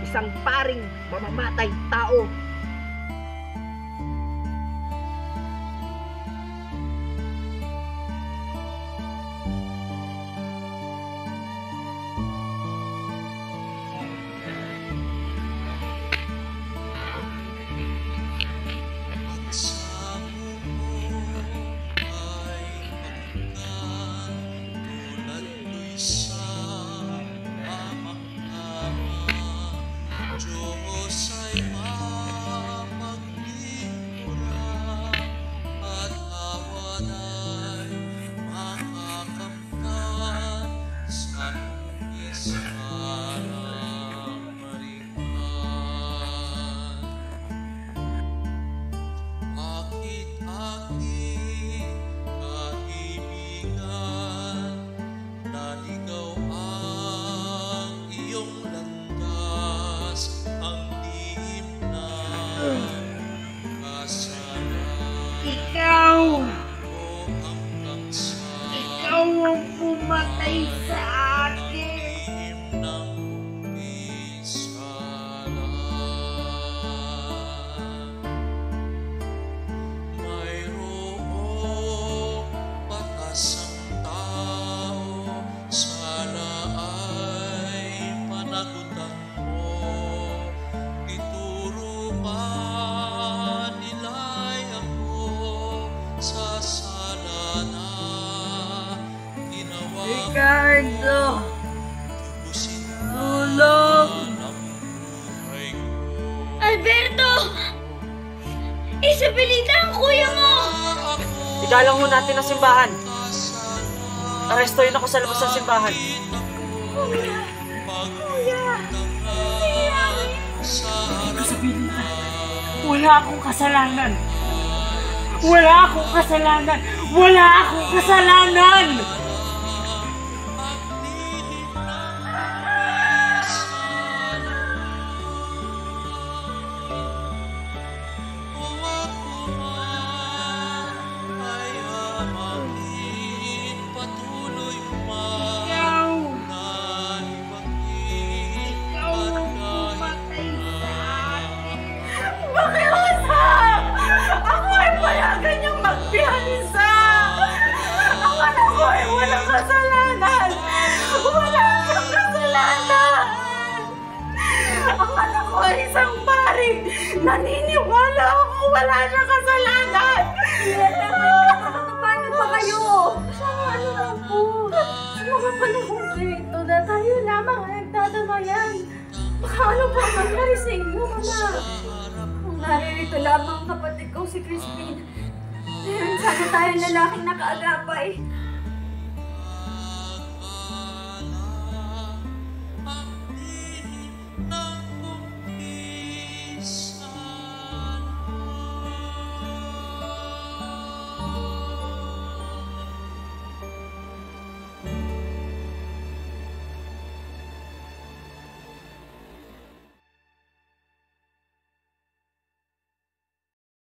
isang paring mamamatay tao. Ikaw ang pumatay sa akin. Mayroong batas ang tao, sana ay panagutan mo. Ituro pa nila'y ako sa sala na ginawa mo. Ricardo! Tulong! Alberto! Isabelita ang kuya mo! Igalang ho natin ang simbahan. Arestoyin ako sa labas ng simbahan. Kuya! Kuya! Isabelita, wala akong kasalanan! Wala akong kasalanan! Wala akong kasalanan! Makiusap! Ako ay payagan niyang magpiyansa! Ang anak ko ay walang kasalanan! Walang kasalanan! Ang anak ko ay isang paring naniniwala ako wala siyang kasalanan! Paano ba kayo? Ano lang po? Sa mga panahon ito na tayo lamang ang nagdadamayan. Baka ano pa mangyari sa inyo, Mama? Kung naririto lamang kapatid ko si Crispin, meron sana tayong lalaking nakaagapay.